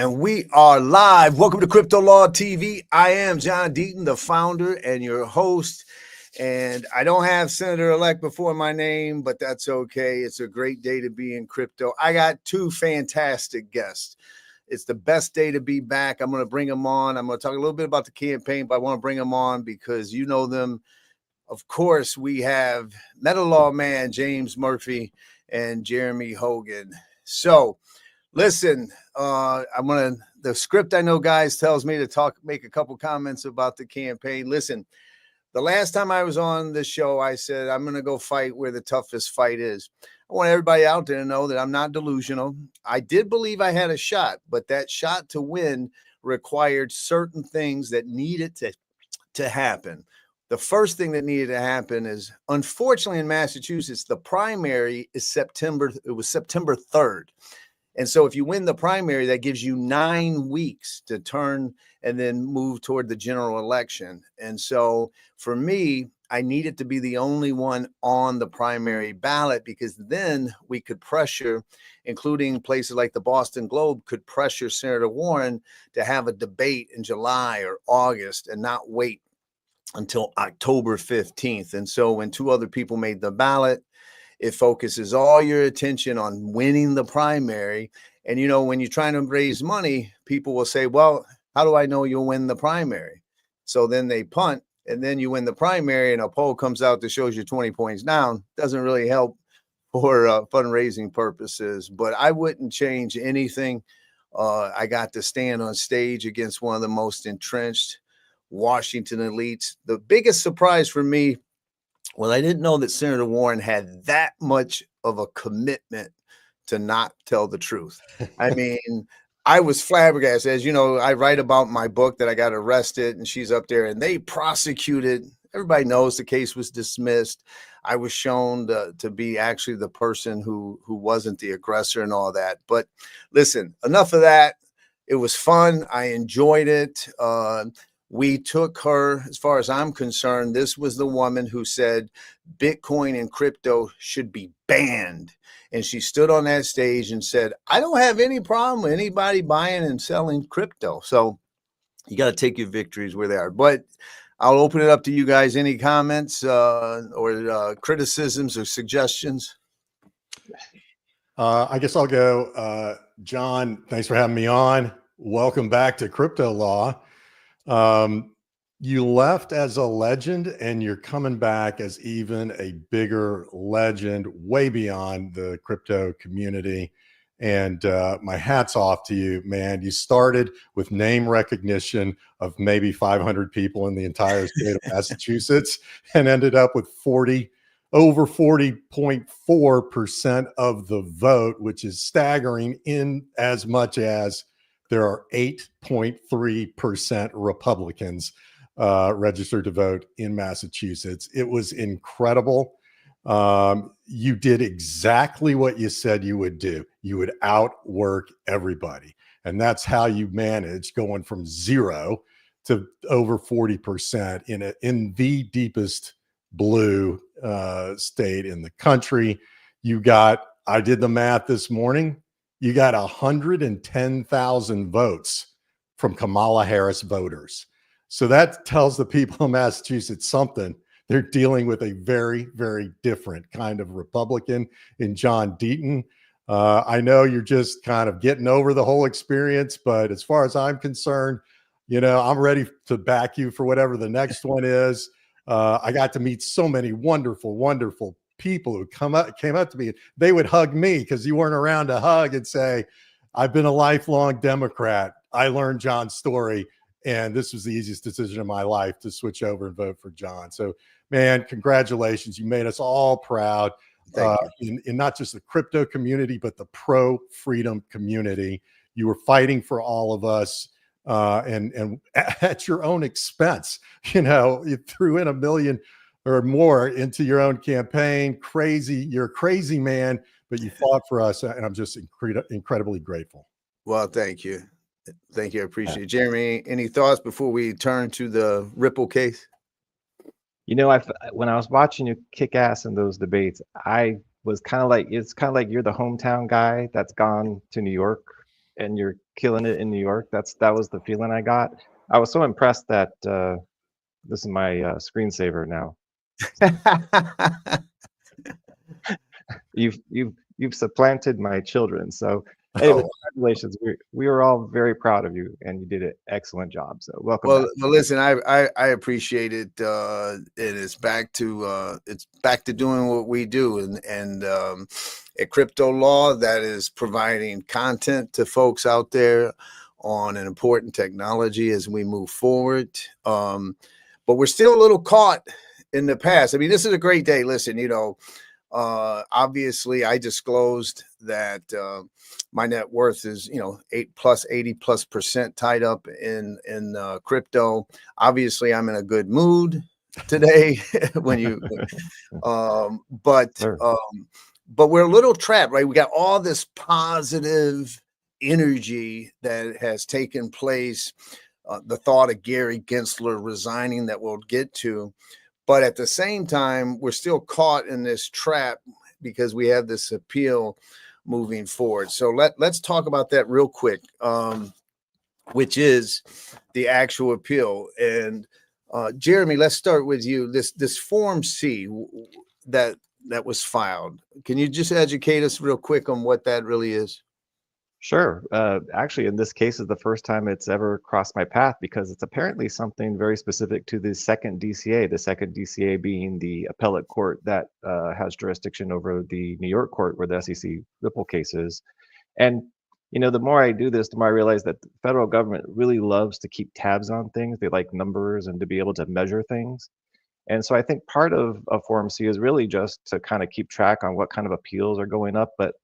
And we are live. Welcome to CryptoLaw TV. I am John Deaton, the founder and your host. And I don't have Senator-elect before my name, but that's okay. It's a great day to be in crypto. I got two fantastic guests. It's the best day to be back. I'm going to bring them on. I'm going to talk a little bit about the campaign, but I want to bring them on because you know them. Of course, we have Meta Law Man James Murphy and Jeremy Hogan. So, listen, the script I know, guys, tells me to make a couple comments about the campaign. Listen, the last time I was on the show, I said, I'm going to go fight where the toughest fight is. I want everybody out there to know that I'm not delusional. I did believe I had a shot, but that shot to win required certain things that needed to happen. The first thing that needed to happen is, unfortunately, in Massachusetts, the primary is September 3rd. And so if you win the primary, that gives you 9 weeks to turn and then move toward the general election. And so for me, I needed to be the only one on the primary ballot, because then we could pressure, including places like the Boston Globe, could pressure Senator Warren to have a debate in July or August and not wait until October 15th. And so when two other people made the ballot, it focuses all your attention on winning the primary. And, you know, when you're trying to raise money, people will say, well, how do I know you'll win the primary? So then they punt, and then you win the primary, and a poll comes out that shows you 20 points down. Doesn't really help for fundraising purposes, but I wouldn't change anything. I got to stand on stage against one of the most entrenched Washington elites. The biggest surprise for me, well, I didn't know that Senator Warren had that much of a commitment to not tell the truth. I mean, I was flabbergasted. As you know, I write about my book that I got arrested, and she's up there, and they prosecuted. Everybody knows the case was dismissed. I was shown to be actually the person who wasn't the aggressor and all that. But listen, enough of that. It was fun. I enjoyed it. We took her, as far as I'm concerned, this was the woman who said Bitcoin and crypto should be banned. And she stood on that stage and said, I don't have any problem with anybody buying and selling crypto. So you got to take your victories where they are. But I'll open it up to you guys. Any comments or criticisms or suggestions? I guess I'll go. John, thanks for having me on. Welcome back to CryptoLaw. You left as a legend, and you're coming back as even a bigger legend, way beyond the crypto community. And my hat's off to you, man. You started with name recognition of maybe 500 people in the entire state of Massachusetts, and ended up with over 40.4% of the vote, which is staggering, in as much as there are 8.3% Republicans registered to vote in Massachusetts. It was incredible. You did exactly what you said you would do. You would outwork everybody. And that's how you managed going from 0 to over 40% in the deepest blue state in the country. I did the math this morning. You got 110,000 votes from Kamala Harris voters. So that tells the people of Massachusetts something. They're dealing with a very, very different kind of Republican in John Deaton. I know you're just kind of getting over the whole experience, but as far as I'm concerned, you know, I'm ready to back you for whatever the next one is. I got to meet so many wonderful, wonderful people who came up to me. They would hug me because you weren't around to hug and say, I've been a lifelong Democrat. I learned John's story, and this was the easiest decision of my life to switch over and vote for John. So, man, congratulations. You made us all proud in not just the crypto community, but the pro-freedom community. You were fighting for all of us. And at your own expense, you know, you threw in $1 million or more into your own campaign. Crazy. You're a crazy man, but you fought for us. And I'm just incredibly grateful. Well, thank you. Thank you. I appreciate it. Jeremy, any thoughts before we turn to the Ripple case? You know, when I was watching you kick ass in those debates, I was kind of like, it's kind of like you're the hometown guy that's gone to New York and you're killing it in New York. That was the feeling I got. I was so impressed that this is my screensaver now. You've supplanted my children. So anyway, Oh, congratulations. We are all very proud of you, and you did an excellent job. So welcome well, back. well, listen, I appreciate it. And it's back to doing what we do, and at CryptoLaw, that is providing content to folks out there on an important technology as we move forward. But we're still a little caught in the past. I mean, this is a great day. Listen, obviously I disclosed that my net worth is 80+% tied up in crypto. Obviously I'm in a good mood today when you but Sure. but we're a little trapped, right? We got all this positive energy that has taken place, the thought of Gary Gensler resigning that we'll get to. But at the same time, we're still caught in this trap because we have this appeal moving forward. So let's talk about that real quick, which is the actual appeal. And Jeremy, let's start with you. This Form C that was filed. Can you just educate us real quick on what that really is? Sure. Actually, in this case, is the first time it's ever crossed my path because it's apparently something very specific to the second DCA being the appellate court that has jurisdiction over the New York court where the SEC Ripple case is. And, the more I do this, the more I realize that the federal government really loves to keep tabs on things. They like numbers and to be able to measure things. And so I think part of Form C is really just to kind of keep track on what kind of appeals are going up. But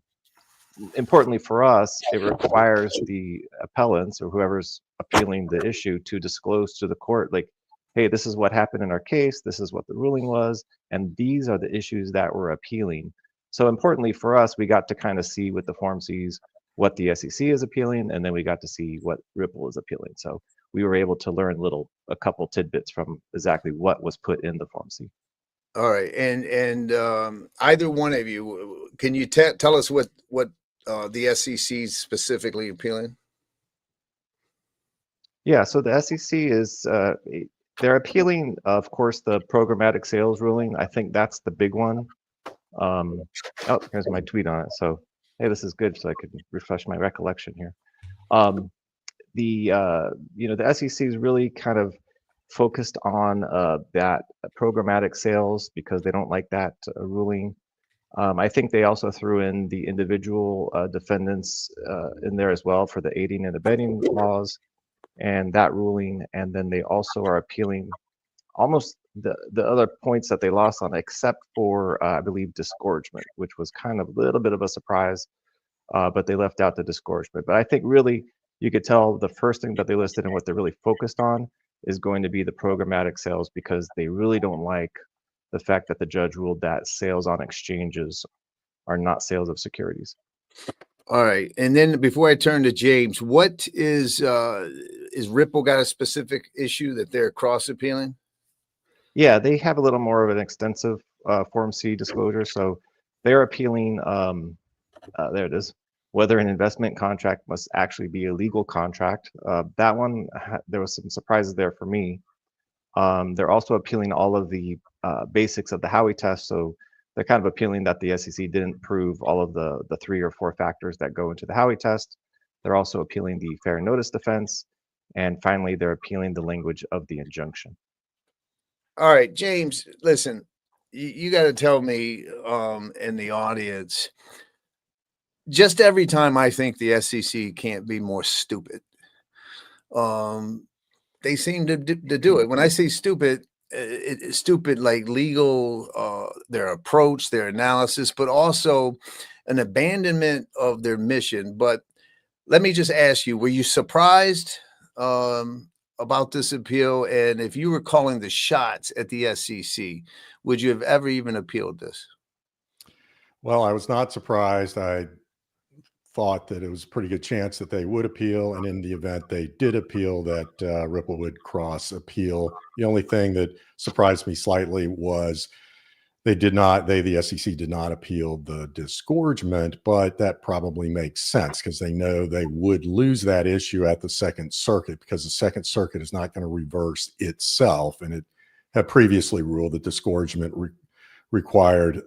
importantly for us, it requires the appellants or whoever's appealing the issue to disclose to the court, like, hey, this is what happened in our case, this is what the ruling was, and these are the issues that we're appealing. So importantly for us, we got to kind of see with the Form Cs what the SEC is appealing, and then we got to see what Ripple is appealing. So we were able to learn a couple tidbits from exactly what was put in the Form C. All right, and either one of you, can you tell us what the SEC is specifically appealing? Yeah, so the SEC is they're appealing, of course, the programmatic sales ruling. I think that's the big one. Oh, here's my tweet on it. So hey, this is good, so I could refresh my recollection here. The SEC is really kind of focused on that programmatic sales because they don't like that ruling. I think they also threw in the individual defendants in there as well for the aiding and abetting laws and that ruling. And then they also are appealing almost the other points that they lost on, except for, I believe, disgorgement, which was kind of a little bit of a surprise, but they left out the disgorgement. But I think really you could tell the first thing that they listed and what they're really focused on is going to be the programmatic sales because they really don't like the fact that the judge ruled that sales on exchanges are not sales of securities. All right, and then before I turn to James, what is Ripple got a specific issue that they're cross appealing? Yeah, they have a little more of an extensive Form C disclosure. So they're appealing, there it is, whether an investment contract must actually be a legal contract. That one, there was some surprises there for me. They're also appealing all of the basics of the Howey test. So they're kind of appealing that the SEC didn't prove all of the 3 or 4 factors that go into the Howey test. They're also appealing the fair notice defense. And finally, they're appealing the language of the injunction. All right, James, listen, you got to tell me in the audience, just every time I think the SEC can't be more stupid, they seem to do it. When I say stupid, it's stupid like legal, their approach, their analysis, but also an abandonment of their mission. But let me just ask you, were you surprised about this appeal? And if you were calling the shots at the SEC, would you have ever even appealed this? Well, I was not surprised. I thought that it was a pretty good chance that they would appeal. And in the event they did appeal, that Ripple would cross appeal. The only thing that surprised me slightly was They did not, the SEC did not appeal the disgorgement, but that probably makes sense because they know they would lose that issue at the Second Circuit, because the Second Circuit is not going to reverse itself. And it had previously ruled that disgorgement required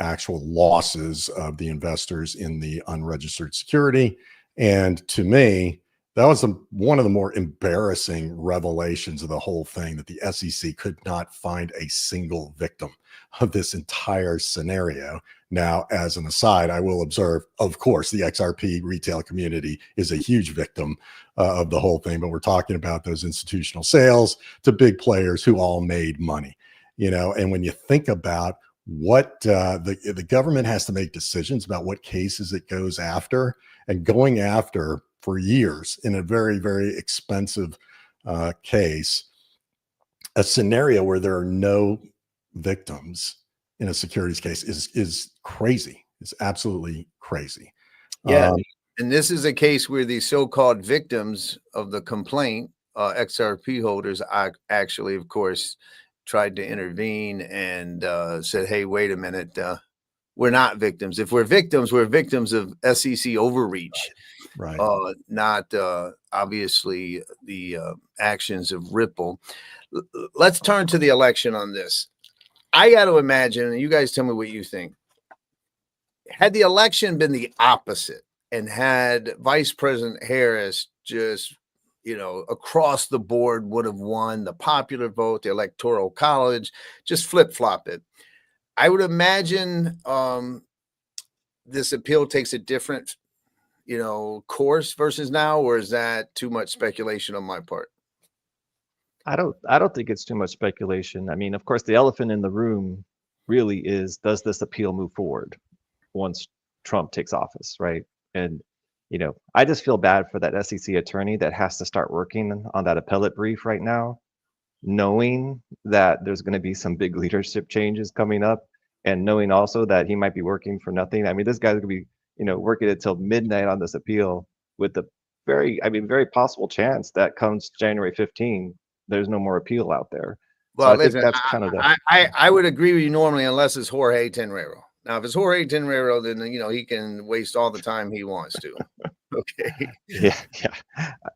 actual losses of the investors in the unregistered security. And to me, that was one of the more embarrassing revelations of the whole thing, that the SEC could not find a single victim of this entire scenario. Now, as an aside, I will observe, of course, the XRP retail community is a huge victim of the whole thing, but we're talking about those institutional sales to big players who all made money, and when you think about what the government has to make decisions about what cases it goes after, and going after for years in a very, very expensive case, a scenario where there are no victims in a securities case is crazy. It's absolutely crazy. Yeah. And this is a case where the so-called victims of the complaint, XRP holders, actually, of course, tried to intervene and said, hey, wait a minute, we're not victims. If we're victims of SEC overreach. Right. Not obviously the actions of Ripple. Let's turn to the election on this. I got to imagine, and you guys tell me what you think. Had the election been the opposite, and had Vice President Harris just, across the board would have won the popular vote, the Electoral College, just flip-flop it, I would imagine this appeal takes a different course versus now, or is that too much speculation on my part? I don't think it's too much speculation. I mean, of course, the elephant in the room really is, does this appeal move forward once Trump takes office, right? And I just feel bad for that SEC attorney that has to start working on that appellate brief right now, knowing that there's going to be some big leadership changes coming up, and knowing also that he might be working for nothing. I mean, this guy's going to be working until midnight on this appeal, with the very possible chance that comes January 15, there's no more appeal out there. Well, so I listen, think that's kind of the. I would agree with you normally, unless it's Jorge Tenreiro. Now, if it's Jorge Tenreiro, then he can waste all the time he wants to. Okay. Yeah.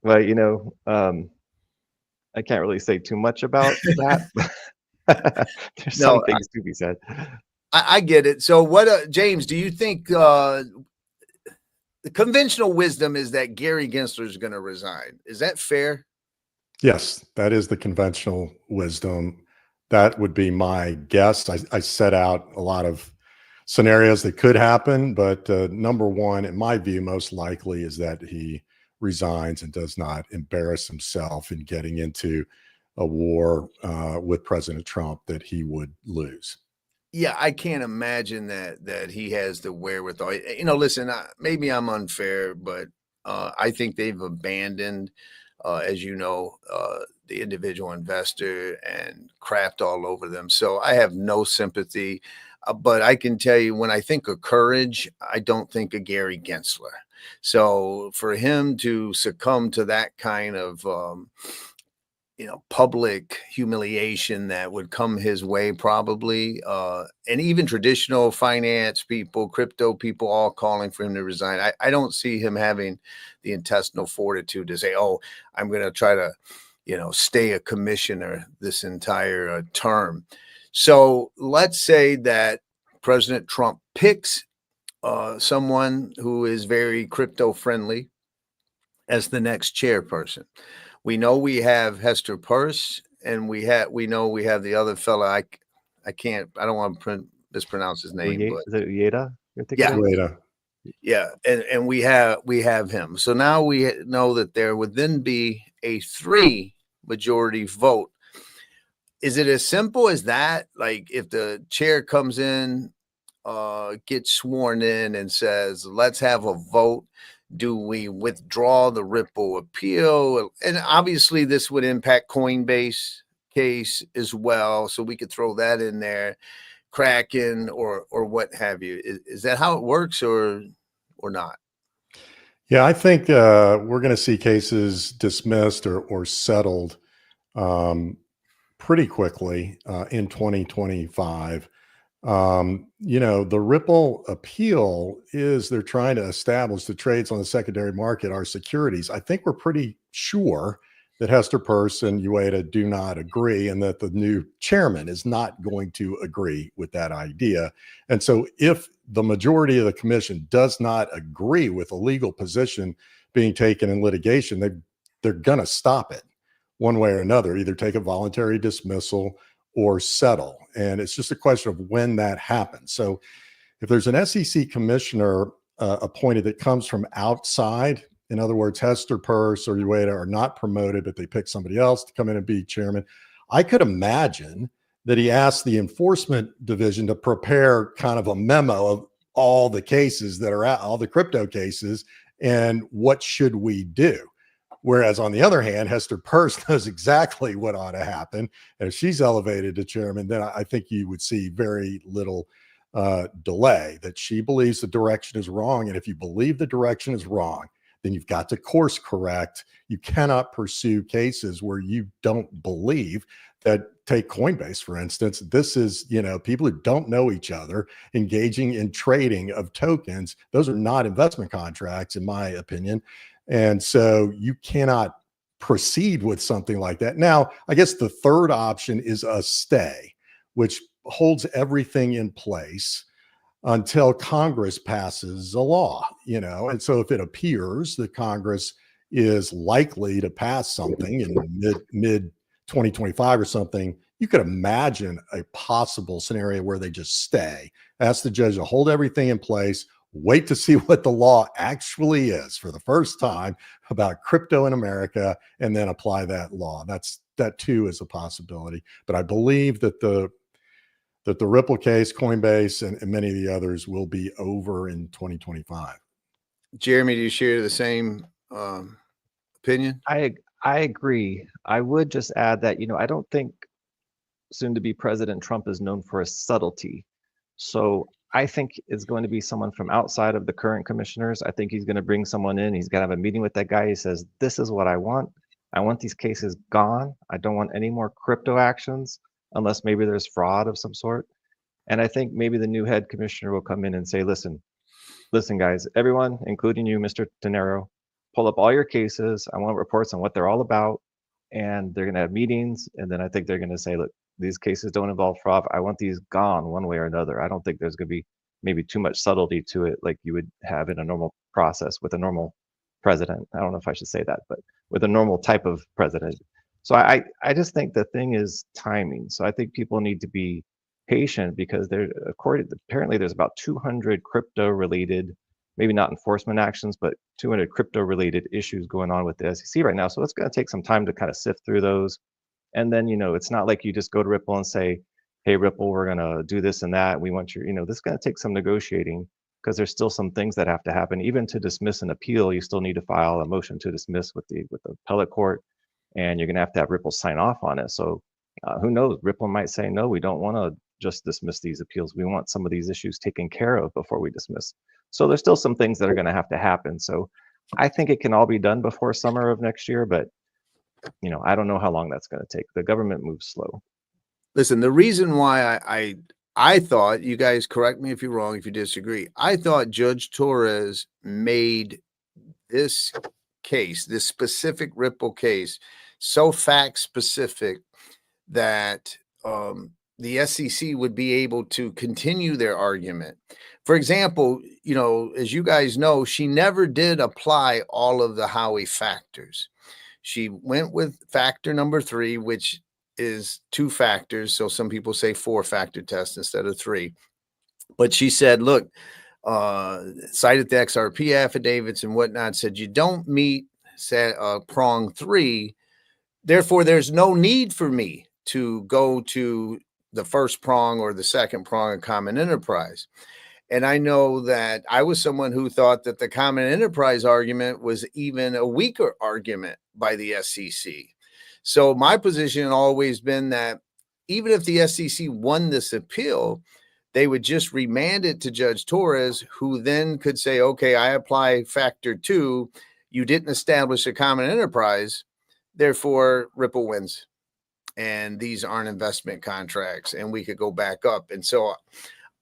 Well, I can't really say too much about that. There's some things to be said. I get it. So what, James, do you think the conventional wisdom is that Gary Gensler is going to resign? Is that fair? Yes, that is the conventional wisdom. That would be my guess. I set out a lot of scenarios that could happen, but number one, in my view, most likely is that he resigns and does not embarrass himself in getting into a war with President Trump that he would lose. Yeah, I can't imagine that he has the wherewithal. Listen, maybe I'm unfair, but I think they've abandoned, as the individual investor and crapped all over them. So I have no sympathy. But I can tell you, when I think of courage, I don't think of Gary Gensler. So for him to succumb to that kind of public humiliation that would come his way, probably, and even traditional finance people, crypto people, all calling for him to resign. I don't see him having the intestinal fortitude to say, oh, I'm going to try to, stay a commissioner this entire term. So let's say that President Trump picks someone who is very crypto friendly as the next chairperson. We know we have Hester Peirce, and we know we have the other fella. I don't want to mispronounce his name. Is it Ueda? Yeah. Ueda. Yeah. And we have him. So now we know that there would then be a 3-majority vote. Is it as simple as that? Like, if the chair comes in, gets sworn in and says, let's have a vote. Do we withdraw the Ripple appeal? And obviously this would impact Coinbase case as well. So we could throw that in there, Kraken or what have you. Is that how it works or not? Yeah, I think we're going to see cases dismissed or settled pretty quickly in 2025. The Ripple appeal is they're trying to establish the trades on the secondary market are securities. I think we're pretty sure that Hester Peirce and Ueda do not agree, and that the new chairman is not going to agree with that idea. And so if the majority of the commission does not agree with a legal position being taken in litigation, they're going to stop it one way or another, either take a voluntary dismissal or settle. And it's just a question of when that happens. So if there's an SEC commissioner appointed that comes from outside, in other words, Hester Peirce or Ueda are not promoted, but they pick somebody else to come in and be chairman, I could imagine that he asked the enforcement division to prepare kind of a memo of all the cases that are out, all the crypto cases, and what should we do? Whereas on the other hand, Hester Peirce knows exactly what ought to happen. And if she's elevated to chairman, then I think you would see very little delay, that she believes the direction is wrong. And if you believe the direction is wrong, then you've got to course correct. You cannot pursue cases where you don't believe that. Take Coinbase, for instance. This is, people who don't know each other engaging in trading of tokens. Those are not investment contracts, in my opinion. And so you cannot proceed with something like that. Now, I guess the third option is a stay, which holds everything in place until Congress passes a law, and so if it appears that Congress is likely to pass something in mid 2025 or something, you could imagine a possible scenario where they just stay, ask the judge to hold everything in place, wait to see what the law actually is for the first time about crypto in America, and then apply that law. That too is a possibility. But I believe that the Ripple case, Coinbase, and many of the others will be over in 2025. Jeremy, do you share the same opinion? I agree. I would just add that, I don't think soon to be President Trump is known for a subtlety. So I think it's going to be someone from outside of the current commissioners. I think he's going to bring someone in. He's going to have a meeting with that guy. He says, this is what I want. I want these cases gone. I don't want any more crypto actions unless maybe there's fraud of some sort. And I think maybe the new head commissioner will come in and say, listen, guys, everyone, including you, Mr. Tenero, pull up all your cases. I want reports on what they're all about. And they're going to have meetings. And then I think they're going to say, look, these cases don't involve fraud. I want these gone one way or another. I don't think there's going to be maybe too much subtlety to it like you would have in a normal process with a normal president. I don't know if I should say that, but with a normal type of president. So I just think the thing is timing. So I think people need to be patient because apparently there's about 200 crypto related, maybe not enforcement actions, but 200 crypto related issues going on with the SEC right now. So it's going to take some time to kind of sift through those. And then, it's not like you just go to Ripple and say, hey, Ripple, we're going to do this and that. We want this is going to take some negotiating because there's still some things that have to happen. Even to dismiss an appeal, you still need to file a motion to dismiss with the appellate court. And you're going to have Ripple sign off on it. So who knows? Ripple might say, no, we don't want to just dismiss these appeals. We want some of these issues taken care of before we dismiss. So there's still some things that are going to have to happen. So I think it can all be done before summer of next year, but I don't know how long that's going to take. The government moves slow. Listen, the reason why I thought, you guys correct me if you're wrong, if you disagree, I thought Judge Torres made this case, this specific Ripple case, so fact specific that the SEC would be able to continue their argument. For example, as you guys know, she never did apply all of the Howey factors. She went with factor number 3, which is 2 factors. So some people say 4-factor test instead of 3. But she said, look, cited the XRP affidavits and whatnot, said you don't meet prong 3. Therefore, there's no need for me to go to the first prong or the second prong of common enterprise. And I know that I was someone who thought that the common enterprise argument was even a weaker argument by the SEC. So my position had always been that even if the SEC won this appeal, they would just remand it to Judge Torres, who then could say, okay, I apply factor 2. You didn't establish a common enterprise. Therefore, Ripple wins. and these aren't investment contracts, and we could go back up. And so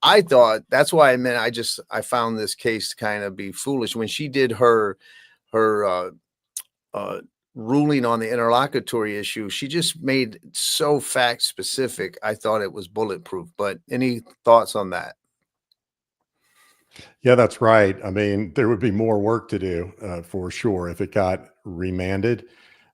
I thought that's why I found this case to kind of be foolish when she did her ruling on the interlocutory issue. She just made so fact specific. I thought it was bulletproof. But any thoughts on that? Yeah, that's right. I mean, there would be more work to do for sure if it got remanded.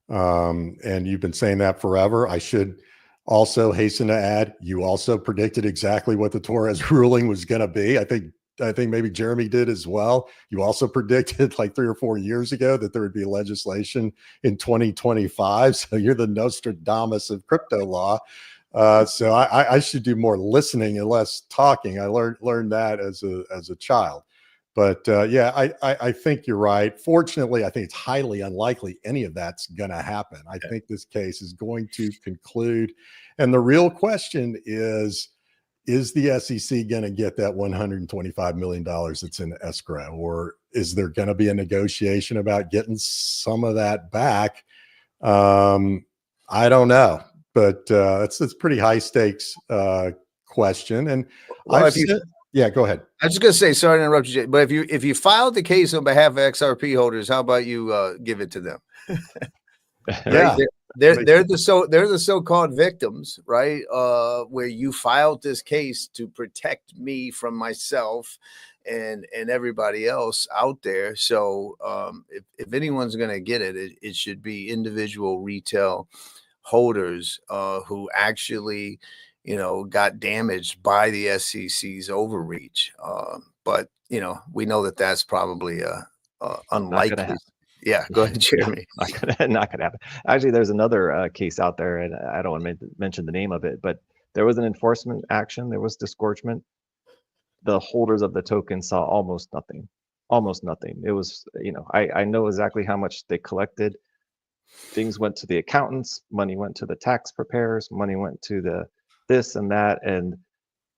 And you've been saying that forever. I should also hasten to add, you also predicted exactly what the Torres ruling was going to be. I think maybe Jeremy did as well. You also predicted like 3 or 4 years ago that there would be legislation in 2025. So you're the Nostradamus of crypto law. So I should do more listening and less talking. I learned that as a child. But yeah, I think you're right. Fortunately, I think it's highly unlikely any of that's going to happen. I think this case is going to conclude. And the real question is the SEC going to get that $125 million that's in escrow? Or is there going to be a negotiation about getting some of that back? I don't know. But it's a pretty high stakes question. And Well, yeah, go ahead. I was just going to say, sorry to interrupt you, Jay, but if you filed the case on behalf of XRP holders, how about you give it to them? Yeah, they're the so-called victims, right? Where you filed this case to protect me from myself and everybody else out there. So if anyone's going to get it, it should be individual retail holders who actually, got damaged by the SEC's overreach. But we know that that's probably unlikely. Yeah, go ahead, Jeremy. Not gonna happen. Actually, there's another case out there, and I don't want to mention the name of it, but there was an enforcement action. There was disgorgement. The holders of the token saw almost nothing. Almost nothing. It was, I know exactly how much they collected. Things went to the accountants, money went to the tax preparers, money went to the this and that, and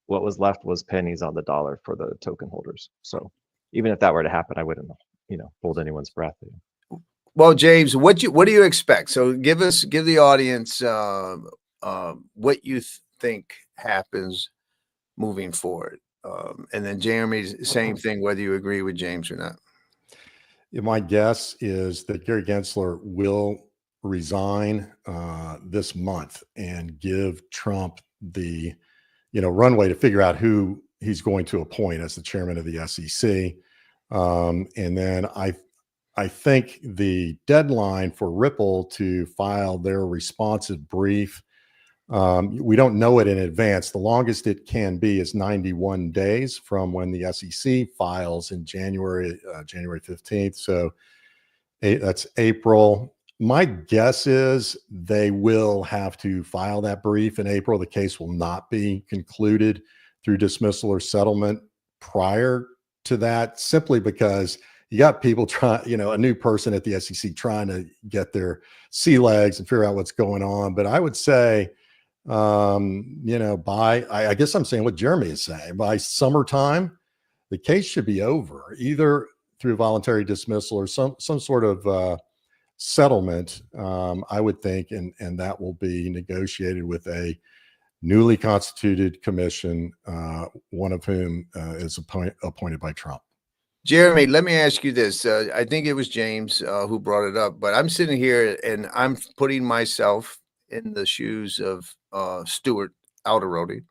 what was left was pennies on the dollar for the token holders. So even if that were to happen, I wouldn't, hold anyone's breath. Well, James, what do you expect? So give the audience what you think happens moving forward. And then Jeremy's same thing, whether you agree with James or not. My guess is that Gary Gensler will resign this month and give Trump the runway to figure out who he's going to appoint as the chairman of the SEC. And then I think the deadline for Ripple to file their responsive brief, we don't know it in advance. The longest it can be is 91 days from when the SEC files in January 15th. So that's April. My guess is they will have to file that brief in April. The case will not be concluded through dismissal or settlement prior to that, simply because you got people trying, a new person at the SEC trying to get their sea legs and figure out what's going on. But I would say, I guess I'm saying what Jeremy is saying, by summertime, the case should be over, either through voluntary dismissal or some sort of settlement, I would think, and that will be negotiated with a newly constituted commission, one of whom is appointed by Trump. Jeremy, let me ask you this. I think it was James who brought it up, but I'm sitting here and I'm putting myself in the shoes of Stuart Alderodi,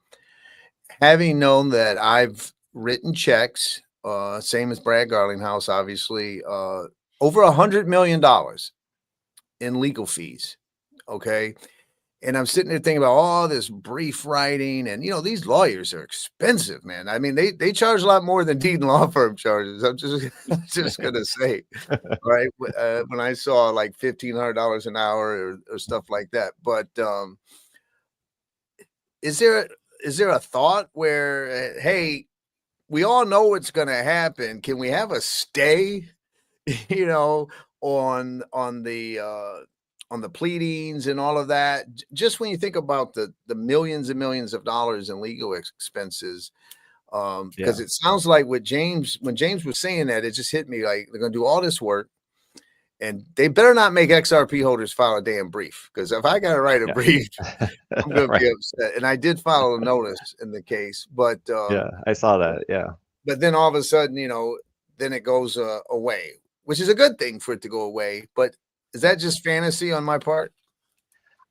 having known that I've written checks, same as Brad Garlinghouse, obviously, over $100 million in legal fees. Okay. And I'm sitting there thinking about all this brief writing, and these lawyers are expensive, man. I mean, they charge a lot more than Deaton law firm charges. I'm just gonna say, right? When I saw like $1,500 an hour or stuff like that. But is there a thought where, hey, we all know what's gonna happen? Can we have a stay? On the pleadings and all of that, just when you think about the millions and millions of dollars in legal expenses, because it sounds like when James was saying that, it just hit me like they're going to do all this work, and they better not make XRP holders file a damn brief, because if I got to write a Yeah. brief, I'm going to Right. be upset. And I did file a notice in the case, but Yeah, I saw that. Yeah. but then all of a sudden, then it goes away, which is a good thing for it to go away. But is that just fantasy on my part?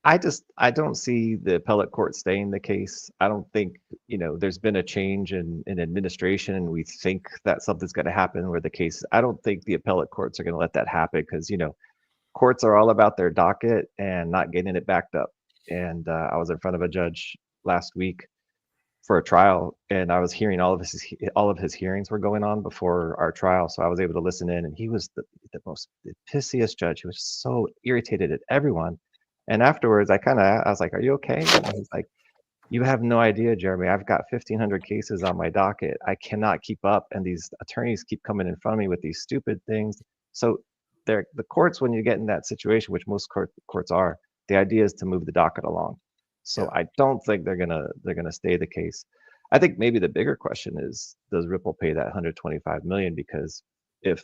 I don't see the appellate court staying the case. I don't think, there's been a change in administration and we think that something's going to happen where the case, I don't think the appellate courts are going to let that happen because, courts are all about their docket and not getting it backed up. And I was in front of a judge last week for a trial, and I was hearing all of his hearings were going on before our trial, so I was able to listen in. And he was the pissiest judge. He was so irritated at everyone. And afterwards, I was like, "Are you okay?" And he's like, "You have no idea, Jeremy. I've got 1,500 cases on my docket. I cannot keep up, and these attorneys keep coming in front of me with these stupid things." So, the courts, when you get in that situation, which most courts are, the idea is to move the docket along. So I don't think they're gonna stay the case. I think maybe the bigger question is, does Ripple pay that 125 million? Because if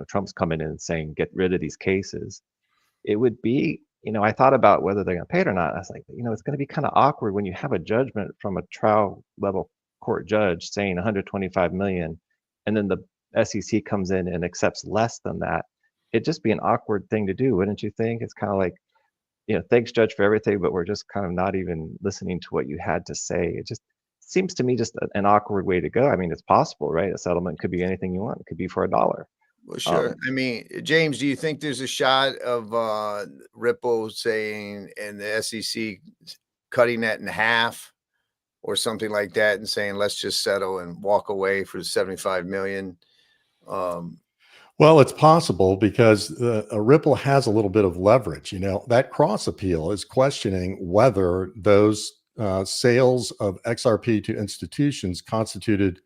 Trump's coming in and saying get rid of these cases, it would be, I thought about whether they're gonna pay it or not. I was like, it's gonna be kind of awkward when you have a judgment from a trial level court judge saying 125 million, and then the SEC comes in and accepts less than that. It'd just be an awkward thing to do, wouldn't you think? It's kind of like, thanks, Judge, for everything, but we're just kind of not even listening to what you had to say. It just seems to me just an awkward way to go. I mean, it's possible, right? A settlement could be anything you want. It could be for $1. Well, sure. I mean, James, do you think there's a shot of Ripple saying and the SEC cutting that in half or something like that and saying, let's just settle and walk away for the 75 million? Well, it's possible because Ripple has a little bit of leverage. That cross appeal is questioning whether those sales of XRP to institutions constituted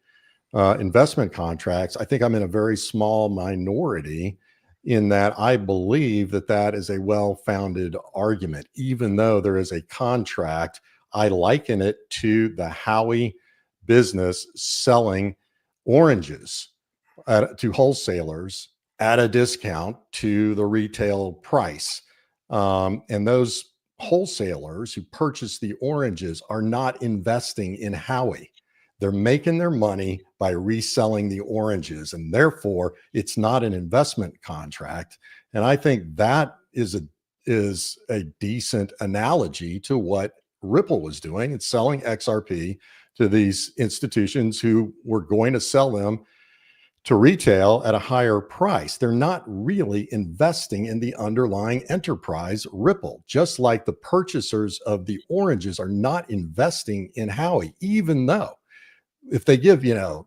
investment contracts. I think I'm in a very small minority in that I believe that that is a well-founded argument. Even though there is a contract, I liken it to the Howie business selling oranges to wholesalers at a discount to the retail price. And those wholesalers who purchase the oranges are not investing in Howie. They're making their money by reselling the oranges, and therefore it's not an investment contract. And I think that is a decent analogy to what Ripple was doing. It's selling XRP to these institutions who were going to sell them to retail at a higher price. They're not really investing in the underlying enterprise Ripple, just like the purchasers of the oranges are not investing in Howie, even though if they give,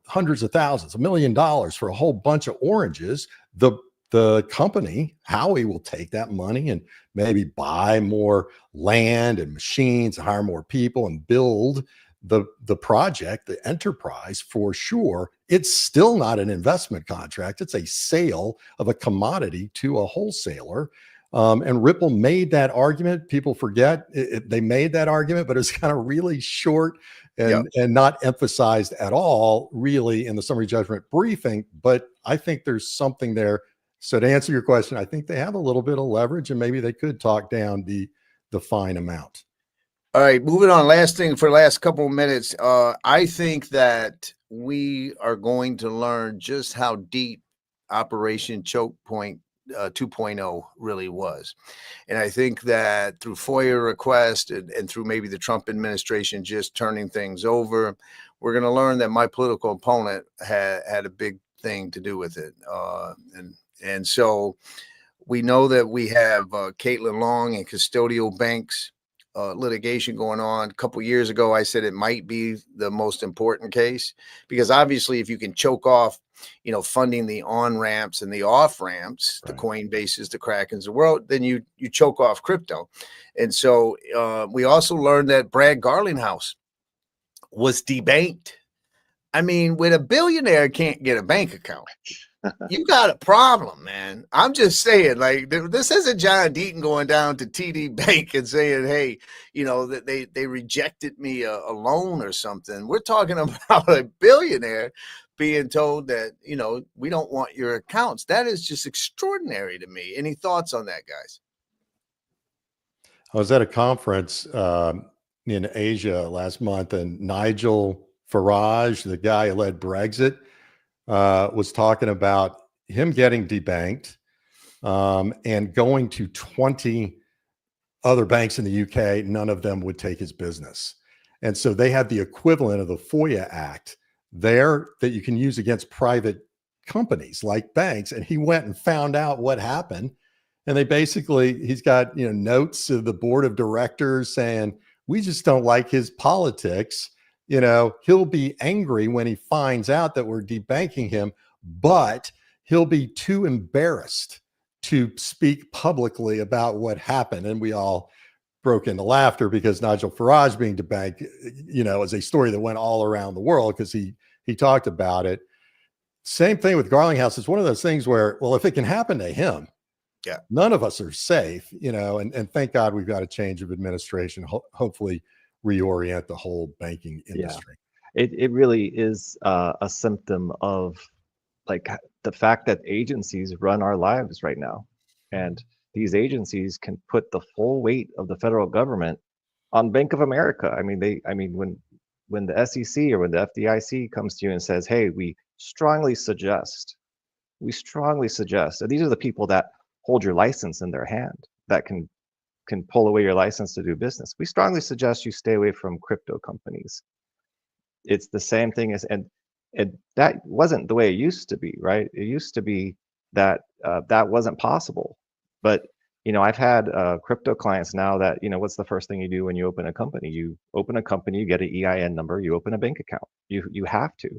hundreds of thousands, $1 million for a whole bunch of oranges, the company, Howie, will take that money and maybe buy more land and machines, hire more people, and build the project, the enterprise, for sure. It's still not an investment contract. It's a sale of a commodity to a wholesaler. And Ripple made that argument. People forget they made that argument, but it's kind of really short and not emphasized at all, really, in the summary judgment briefing. But I think there's something there. So to answer your question, I think they have a little bit of leverage, and maybe they could talk down the fine amount. All right, moving on. Last thing for the last couple of minutes. I think that we are going to learn just how deep Operation Choke Point 2.0 really was. And I think that through FOIA request and through maybe the Trump administration just turning things over, we're going to learn that my political opponent had a big thing to do with it. And so we know that we have Caitlin Long and custodial banks litigation going on. A couple years ago, I said it might be the most important case because obviously if you can choke off, funding the on-ramps and the off-ramps, right, the Coinbases, the Krakens of the world, then you choke off crypto. And so we also learned that Brad Garlinghouse was debanked. I mean, when a billionaire can't get a bank account, You got a problem, man. I'm just saying, like, this isn't John Deaton going down to TD Bank and saying, hey, you know, that they rejected me a loan or something. We're talking about a billionaire being told that, you know, we don't want your accounts. That is just extraordinary to me. Any thoughts on that, guys? I was at a conference in Asia last month, and Nigel Farage, the guy who led Brexit, was talking about him getting debanked and going to 20 other banks in the UK. None of them would take his business. And so they had the equivalent of the FOIA Act there that you can use against private companies like banks. And he went and found out what happened. And they basically, he's got, you know, notes of the board of directors saying, we just don't like his politics. You know, he'll be angry when he finds out that we're debanking him, but he'll be too embarrassed to speak publicly about what happened. And we all broke into laughter because Nigel Farage being debanked, you know, is a story that went all around the world because he talked about it. Same thing with Garlinghouse. It's one of those things where, well, if it can happen to him, yeah, none of us are safe, you know, and thank God we've got a change of administration, hopefully reorient the whole banking industry. Yeah. It really is a symptom of like the fact that agencies run our lives right now. And these agencies can put the full weight of the federal government on Bank of America. I mean, when the SEC or when the FDIC comes to you and says, hey, we strongly suggest, and these are the people that hold your license in their hand, that can pull away your license to do business. We strongly suggest you stay away from crypto companies. It's the same thing as, and that wasn't the way it used to be, right? It used to be that that wasn't possible. But, you know, I've had crypto clients now that, you know, what's the first thing you do when you open a company? You open a company, you get an EIN number, you open a bank account. You have to.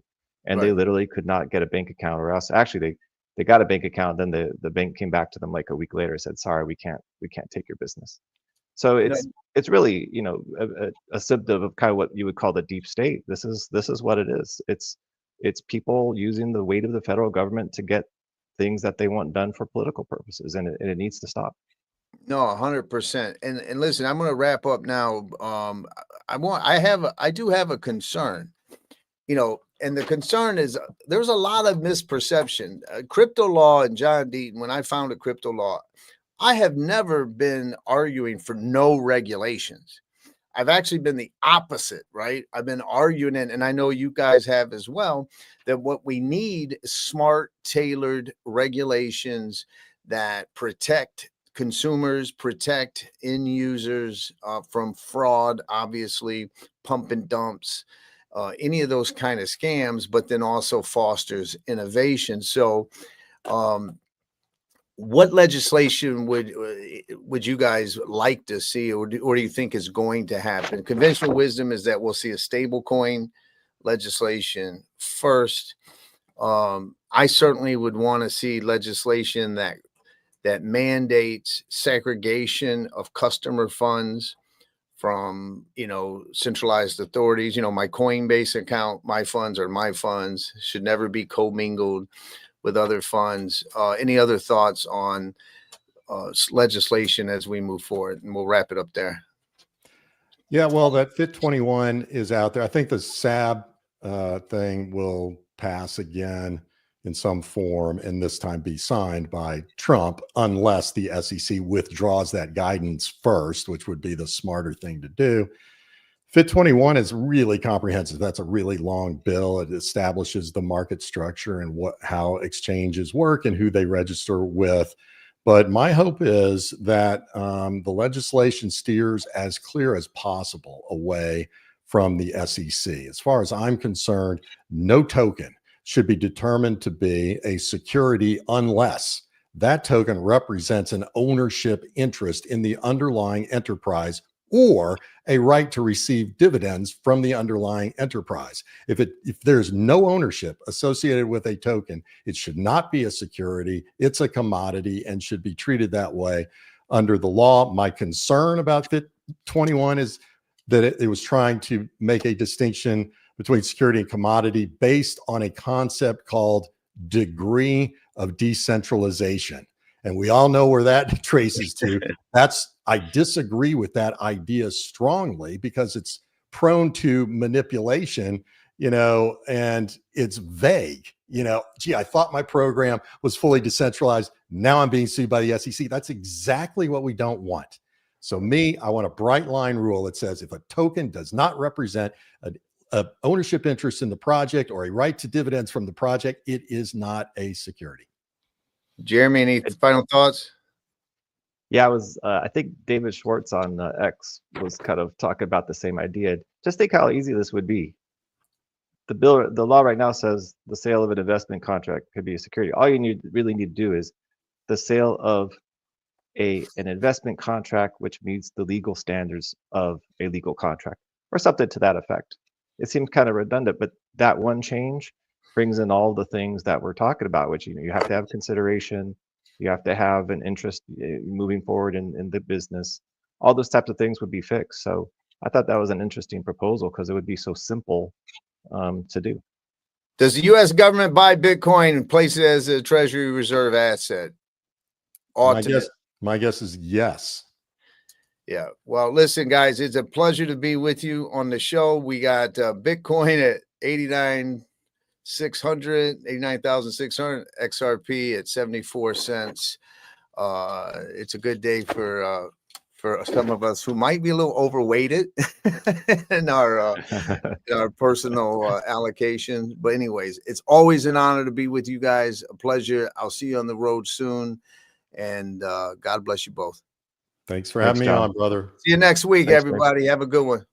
And Right. they literally could not get a bank account, or else actually they got a bank account, then the bank came back to them like a week later and said, sorry, we can't take your business. So You know, it's really, you know, a symptom of kind of what you would call the deep state. This is what it is. It's people using the weight of the federal government to get things that they want done for political purposes, and it needs to stop. no, 100%. And listen, I'm going to wrap up now. I do have a concern, you know, and the concern is there's a lot of misperception. CryptoLaw and John Deaton, when I founded CryptoLaw, I have never been arguing for no regulations. I've actually been the opposite, right? I've been arguing it, and I know you guys have as well, that what we need is smart, tailored regulations that protect consumers, protect end users from fraud, obviously, pump and dumps, any of those kind of scams, but then also fosters innovation. So, what legislation would you guys like to see, or do you think is going to happen? Conventional wisdom is that we'll see a stable coin legislation first. I certainly would want to see legislation that mandates segregation of customer funds from, you know, centralized authorities. You know, my Coinbase account, my funds are my funds, should never be commingled with other funds. Any other thoughts on legislation as we move forward? And we'll wrap it up there. Yeah, well, that Fit 21 is out there. I think the SAB thing will pass again in some form, and this time be signed by Trump, unless the SEC withdraws that guidance first, which would be the smarter thing to do. Fit 21 is really comprehensive. That's a really long bill. It establishes the market structure and how exchanges work and who they register with. But my hope is that the legislation steers as clear as possible away from the SEC. As far as I'm concerned, no token should be determined to be a security unless that token represents an ownership interest in the underlying enterprise or a right to receive dividends from the underlying enterprise. If there's no ownership associated with a token, it should not be a security. It's a commodity and should be treated that way under the law. My concern about Fit 21 is that it was trying to make a distinction between security and commodity based on a concept called degree of decentralization. And we all know where that traces to. I disagree with that idea strongly because it's prone to manipulation, and it's vague. Gee, I thought my program was fully decentralized. Now I'm being sued by the SEC. That's exactly what we don't want. So I want a bright line rule that says if a token does not represent a ownership interest in the project or a right to dividends from the project, it is not a security. Jeremy, any final thoughts? Yeah, I think David Schwartz on X was kind of talking about the same idea. Just think how easy this would be. The law right now says the sale of an investment contract could be a security. All you really need to do is the sale of an investment contract which meets the legal standards of a legal contract or something to that effect. It seems kind of redundant, but that one change brings in all the things that we're talking about, which you have to have consideration, you have to have an interest moving forward in the business. All those types of things would be fixed. So I thought that was an interesting proposal because it would be so simple to do. Does the U.S. government buy Bitcoin and place it as a Treasury Reserve asset? My guess is yes. Yeah. Well, listen, guys, it's a pleasure to be with you on the show. We got Bitcoin at 89,600, XRP at 74 cents. It's a good day for some of us who might be a little overweighted in our personal allocation. But anyways, it's always an honor to be with you guys. A pleasure. I'll see you on the road soon. And God bless you both. Thanks for having me on, brother. See you next week, everybody. Have a good one.